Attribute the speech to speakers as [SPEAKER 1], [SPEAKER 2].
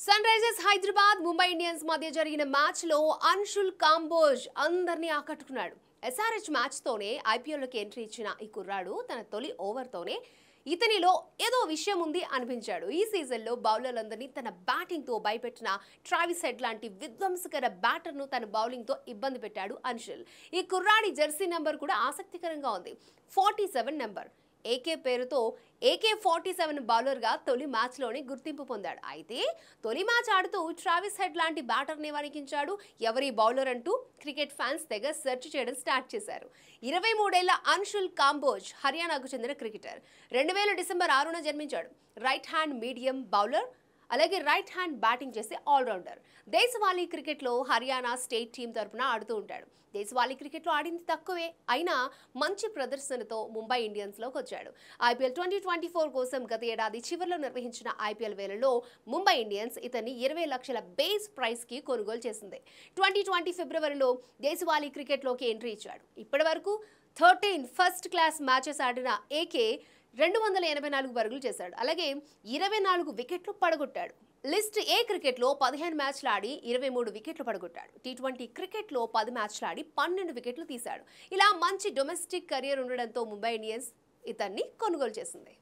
[SPEAKER 1] Sun Risers Hyderabad Mumbai Indians మధ్య జరిగిన match లో అన్షుల్ కాంబోజ్ అందరినీ ఆకట్టుకున్నాడు. ఎస్ఆర్హెచ్ మ్యాచ్ తోనే ఐపీఎల్లోకి ఎంట్రీ ఇచ్చిన ఈ కుర్రాడు తన తొలి ఓవర్ తోనే ఇతనిలో ఏదో విషయం ఉంది అనిపించాడు. ఈ సీజన్లో బౌలర్లందరినీ తన బ్యాటింగ్ తో భయపెట్టిన ట్రావిస్ హెడ్ లాంటి విధ్వంసకర బ్యాటర్ను తన బౌలింగ్ తో ఇబ్బంది పెట్టాడు అన్షుల్. ఈ కుర్రాడి జెర్సీ నెంబర్ కూడా ఆసక్తికరంగా ఉంది, 47 నెంబర్. ఏకే పేరుతో AK-47 బౌలర్గా తొలి మ్యాచ్లోనే గుర్తింపు పొందాడు. అయితే తొలి మ్యాచ్ ఆడుతూ ట్రావిస్ హెడ్ లాంటి బ్యాటర్ని వణికించాడు. ఎవరి బౌలర్ అంటూ క్రికెట్ ఫ్యాన్స్ తెగ సెర్చ్ చేయడం స్టార్ట్ చేశారు. 23 ఏళ్ల అన్షుల్ కాంబోజ్ హర్యానాకు చెందిన క్రికెటర్. 2000 డిసెంబర్ 6న జన్మించాడు. రైట్ హ్యాండ్ మీడియం బౌలర్, అలాగే రైట్ హ్యాండ్ బ్యాటింగ్ చేసే ఆల్రౌండర్. దేశవాళీ క్రికెట్లో హర్యానా స్టేట్ టీం తరఫున ఆడుతూ ఉంటాడు. దేశవాళీ క్రికెట్లో ఆడింది తక్కువే అయినా మంచి ప్రదర్శనతో ముంబై ఇండియన్స్లోకి వచ్చాడు. IPL 2024 కోసం గత ఏడాది చివరిలో నిర్వహించిన IPL వేళలో ముంబై ఇండియన్స్ ఇతన్ని 20 లక్షల బేస్ ప్రైస్కి కొనుగోలు చేసింది. 2020 ఫిబ్రవరిలో దేశవాళీ క్రికెట్లోకి ఎంట్రీ ఇచ్చాడు. ఇప్పటి వరకు 13 ఫస్ట్ క్లాస్ మ్యాచెస్ ఆడిన ఏకే 284 పరుగులు చేశాడు. అలాగే 24 వికెట్లు పడగొట్టాడు. లిస్ట్ ఏ క్రికెట్లో 15 మ్యాచ్లు ఆడి 23 వికెట్లు పడగొట్టాడు. T20 క్రికెట్లో 10 మ్యాచ్లు ఆడి 12 వికెట్లు తీశాడు. ఇలా మంచి డొమెస్టిక్ కెరీర్ ఉండడంతో ముంబై ఇండియన్స్ ఇతన్ని కొనుగోలు చేసింది.